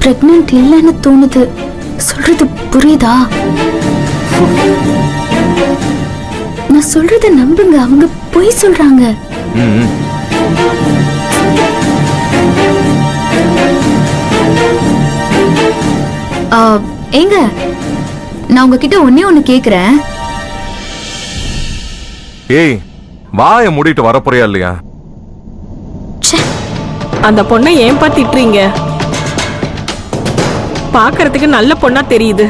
Pregnant இல்லைன்னு தோணுது. சொல்றது புரியுதா? நான் சொல்றத நம்புங்க, அவங்க பொய் சொல்றாங்க. ஏங்க, நான் உங்ககிட்ட ஒண்ணு கேக்குறேன். ஏய், வாய மூடிட்டு வரப்போறியா இல்லையா? அந்த பொண்ணை ஏன்பா திட்டுறீங்க? பாக்குறதுக்கு நல்ல பொண்ணா தெரியுது.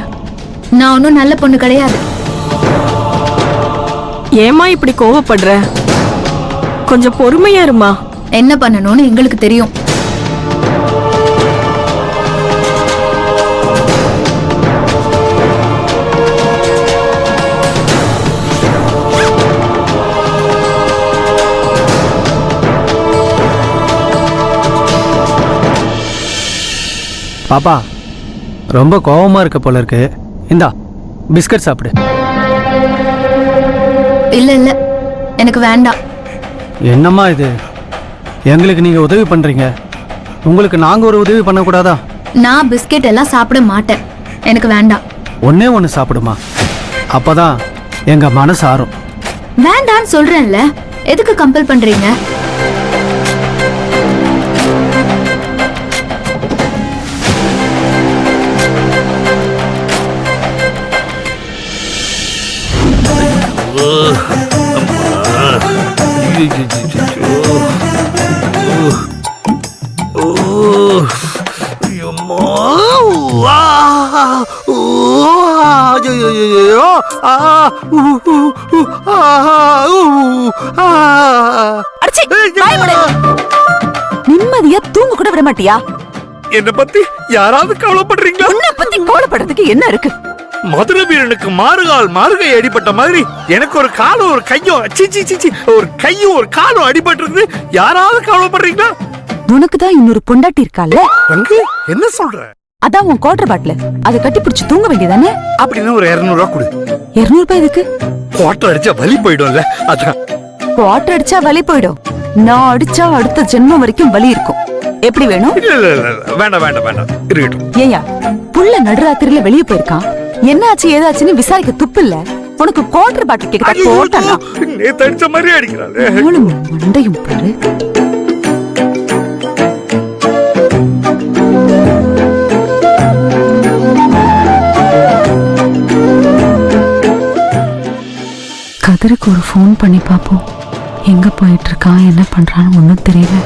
நான் ஒன்னும் நல்ல பொண்ணு கிடையாது. ஏமா இப்படி கோவப்படுற? கொஞ்சம் பொறுமையா இருமா. என்ன பண்ணணும்னு எங்களுக்கு தெரியும். பாப்பா, ரொம்ப கோவமா இருக்க போல இருக்கு. இந்தா பிஸ்கட் சாப்பிடு. இல்ல இல்ல, எனக்கு வேண்டாம். என்னம்மா இது? எங்களுக்கு நீங்க உதவி பண்றீங்க, உங்களுக்கு நாங்க ஒரு உதவி பண்ணக்கூடாதா? நான் பிஸ்கெட் எல்லாம் சாப்பிட மாட்டேன், எனக்கு வேண்டாம். ஒன்னே ஒன்று சாப்பிடுமா, அப்பதான் எங்க மனசு ஆறும். வேண்டான்னு சொல்றேன்ல, எதுக்கு கம்பல் பண்றீங்க? நிம்மதியா தூங்க கூட விட மாட்டியா? என்ன பத்தி யாராவது கவலைப்படுறீங்களா? உன்னை பத்தி கவலைப்படுறதுக்கு என்ன இருக்கு? மதுரை வீரனுக்கு மாறுகை அடிபட்ட மாதிரி எனக்கு ஒரு காலும் ஒரு கையும் ஒரு கையும் ஒரு காலும் அடிபட்டிருக்கு. யாராவது கவலைப்படுறீங்களா? உனக்கு தான் இன்னொரு பொண்டாட்டி இருக்கால. என்ன சொல்ற? அதான் உன் குவார்டர் பாட்டில் அதை கட்டி பிடிச்சு தூங்க வேண்டியதானே? அப்படின்னா ஒரு 200 ரூபாய் கொடு. 200 ரூபாய் எதுக்கு? குவார்டர் அடிச்சா வலி போயிடும்ல, அதான். குவார்டர் அடிச்சா வலி போயிடும், நான் அடிச்சா அடுத்த ஜென்மம் வரைக்கும் வலி இருக்கும். எப்படி வேணும்? வேண்டாம் வேண்டாம் வேண்டாம், இருக்கட்டும். ஏயா, புள்ள நடுராத்திரில வெளியே போயிருக்கான், என்னாச்சு ஏதாச்சுன்னு விசாரிக்க துப்பு இல்ல. உனக்கு குவார்டர் பாட்டில் கேட்க போட்டானா? நேத்து அடிச்ச மாதிரி அடிக்கிறாளே. மண்டையும் பாரு. கதிருக்கு ஒரு ஃபோன் பண்ணி பார்ப்போம். எங்க போயிட்டு இருக்கான், என்ன பண்றான்னு ஒன்றும் தெரியல.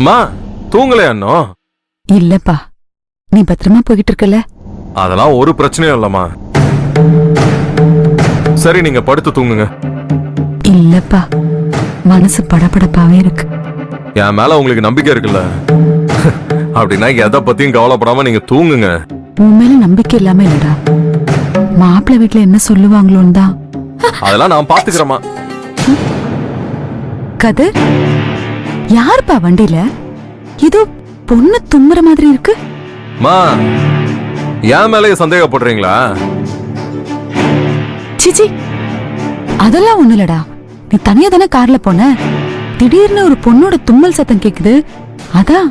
மா, தூங்கலையா இன்னும்? இல்லப்பா, நீ பத்திரமா போயிட்டு இருக்கல? அதெல்லாம் ஒரு பிரச்சனையும் இல்லம்மா. சரி, நீங்க படுத்து தூங்குங்க. இல்லப்பா, மனசு படபடப்பாவே இருக்கு. என் மேல உங்களுக்கு நம்பிக்கை இருக்குல்ல? அப்படின்னா எதை பத்தியும் கவலைப்படாம நீங்க தூங்குங்க. உன் மேல நம்பிக்கை இல்லாம இல்லடா, மாப்பிள்ளை வீட்டுல என்ன சொல்லுவாங்களோன்னு தான். அதெல்லாம் நான் பாத்துக்கிறேமா. கதிர், யாருப்பா வண்டியில? ஏதோ பொண்ணு தும்முற மாதிரி இருக்கு. மா, என் மேலேயே சந்தேகப்படுறீங்களா? சிச்சி, அதெல்லாம் ஒண்ணு இல்லடா. நீ தனியா தானே கார்ல போன, திடீர்னு ஒரு பொண்ணோட தும்மல் சத்தம் கேக்குது, அதான்.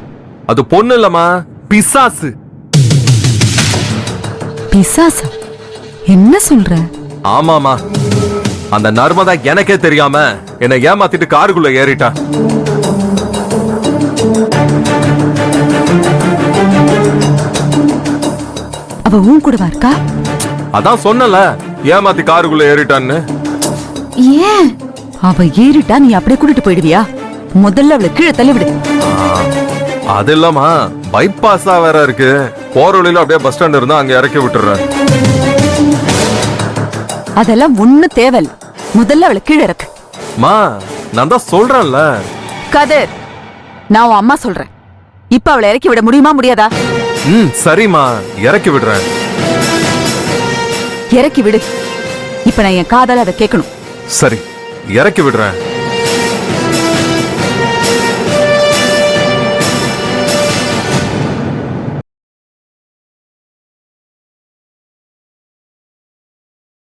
அது பொண்ணு இல்லம்மா, பிசாசு. பிசாசா? என்ன சொல்ற? ஆமாமா, அந்த நர்மதா எனக்கே தெரியாம என்னை ஏமாத்திட்டு காருக்குள்ள ஏறிட்டா. அவ உன் கூடவா இருக்கா? அதான் சொன்னல, ஏமாத்தி காருக்குள்ள ஏறிட்டான்னு. ஏன் அவ ஏறிட்டா நீ அப்படியே கூட்டிட்டு போயிடுவியா? முதல்ல அவளை கீழே தள்ளிவிடு. அது இல்லாமா, பைபாஸா வேற இருக்கு, போற வழியில அப்படியே பஸ் ஸ்டாண்ட் இருந்தா அங்க இறக்கி விட்டுறேன். அதெல்லாம் ஒண்ணு தேவல், முதல்ல அவளை கீழே இறக்கு. மா, நான் தான் சொல்றேன்ல. கதிர், நான் உன் அம்மா சொல்றேன், இப்ப அவளை இறக்கி விட முடியுமா முடியாதா? சரிம்மா, இறக்கி விடுறேன். இறக்கி விடு. இப்ப நான் என் காதால அதை கேட்கணும். சரி, இறக்கி விடுறேன்.